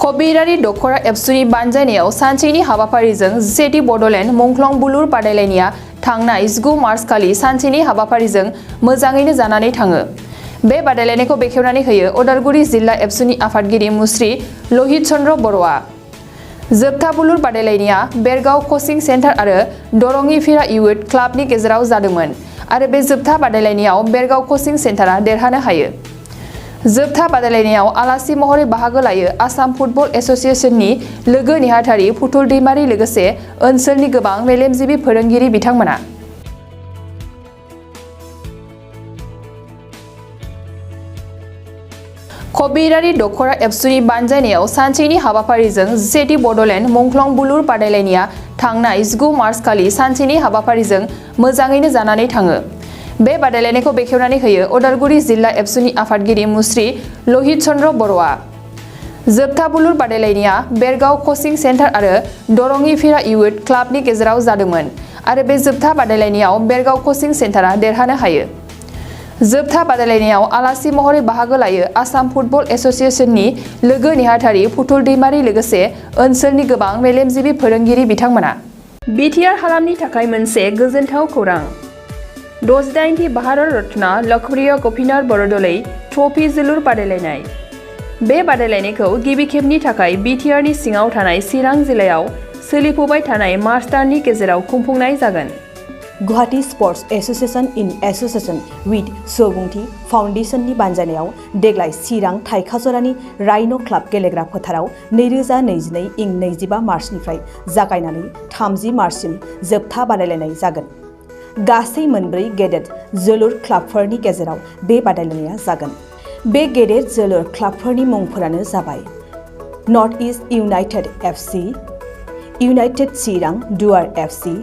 कबिरारि दखरा एबसुनि बानजायनायाव सानसेनि हाबाफारिजों जेटी बडलेण्ड मुंख्लं बुलुर बादायलायनाया थांनाय 19 मार्च खालि सानसेनि हाबाफारिजों मोजाङैनो जानानै थाङो। बे बादायलायनायखौ बेखेवनानै होयो उदालगुरि जिल्ला एबसुनि आफादगिरि मुस्रि लहित चन्द्र बर'आ। जोबथा बुलुर बादायलायनाया बेरगाव कचिं सेन्टार आरो दरंगिफिरा इयुथ क्लाबनि गेजेराव जादोंमोन आरो बे जोबथा बादायलायनायाव बेरगाव कचिं सेन्टारा देरहानो हायो। जोबथा बादायलायनायाव आलासि महरै बाहागो लायो आसाम फुटबल एसोसिएशननि लोगो नेहाथारि फुथुल दैमारि लोगोसे ओनसोलनि गोबां मेलेमजिबि फोरोंगिरि बिथांमोना। कबिरारि दखरा एबसुनि बानजायनायाव सानसेनि हाबाफारिजों जेटी बडलेण्ड मुंख्लं बुलुर बादायलायनाया थांनाय 19 मार्च खालि सानसेनि हाबाफारिजों मोजाङैनो जानानै थाङो। बे बादायलायनायखौ बेखेवनानै होयो उदालगुरि जिल्ला एबसुनि आफादगिरि मुस्रि लहित चन्द्र बर'आ। जोबथा बुलुर बादायलायनाया बेरगाव कचिं सेन्टार आरो दरंगिफिरा इयुथ क्लाबनि गेजेराव जादोंमोन आरो बे जोबथा बादायलायनायाव बेरगाव कचिं सेन्टारा देरहानो हायो। जोबथा बादायलायनायाव आलासि महरै बाहागो लायो आसाम फुटबल एसोसिएशननि लोगो नेहाथारि फुथुल दैमारि लोगोसे ओनसोलनि गोबां मेलेमजिबि फोरोंगिरि बिथांमोना। बिटिआर हालामनि थाखाय मोनसे गोजोनथाव खौरां। 68थि भारत रत्न लोकप्रिय गपिनाथ बरदलै ट्रफी जोलुर बादायलायनाय। बे बादायलायनायखौ गिबि खेबनि थाखाय बिटिआरनि सिङाव थानाय चिरां जिल्लायाव सोलिफुबाय थानाय मार्च दाननि गेजेराव खुंफुंनाय जागोन। Guwahati sports association in association with Subunthi फाउन्डेशननि बानजायनायाव देग्लाय चिरां थाइखाजरानि राइन' क्लाब गेलेग्रा फोथाराव 2022 इं 25 मार्चनिफ्राय जागायनानै 30 मार्चसिम जोबथा बादायलायनाय जागोन। गासै मोनब्रै गेदेर जोलुर क्लाबफोरनि गेजेराव बे बादायलायनाया जागोन। बे गेदेर जोलुर क्लाबफोरनि मुंफोरानो जाबाय North East United FC, United Chirang Duar FC,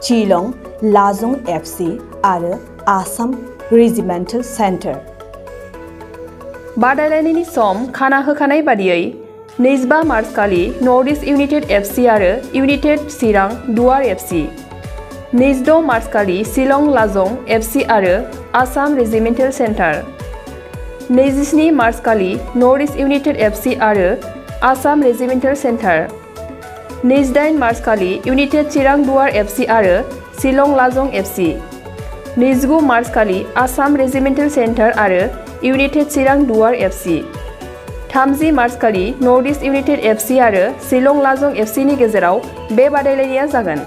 चिलं लाजं FC आरो आसाम रेजिमेन्टेल सेन्टार। बादायलायनायनि सम खाना होखानाय बादियै 25 मार्च खालि नर्थ इस्ट इउनाइटेड एफसि आरो United Chirang Duar FC, 26 March खालि शिलं लाजं एफसि आरो आसाम रेजिमेन्टेल सेन्टार, 27 मार्च खालि नर्थ इस्ट इउनाइटेड एफसि आरो आसाम रेजिमेन्टेल सेन्टार, 28 मार्च खालि इउनाइटेड चिरां दुवार एफसि आरो शिलं लाजं एफसि, 29 मार्च खालि आसाम रेजिमेन्टेल सेन्टार आरो United Chirang Duar FC, 30 March खालि नर्थ इस्ट इउनाइटेड एफसि आरो शिलं लाजं एफसिनि गेजेराव बे बादायलायनाया जागोन।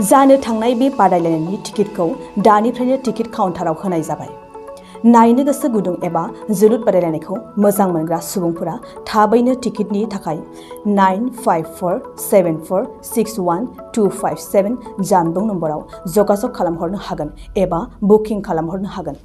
जानो थांनाय बे बादायलायनायनि टिकेटखौ दानिफ्रायनो टिकेट काउन्टाराव होनाय जाबाय। नायनो गोसो गुदुं एबा जोलुर बादायलायनायखौ मोजां मोनग्रा सुबुंफोरा थाबैनो टिकेटनि थाखाय 9547461257 जानबुं नम्बराव जगाजग खालामहरनो हागोन एबा बुकिं खालामहरनो हागोन।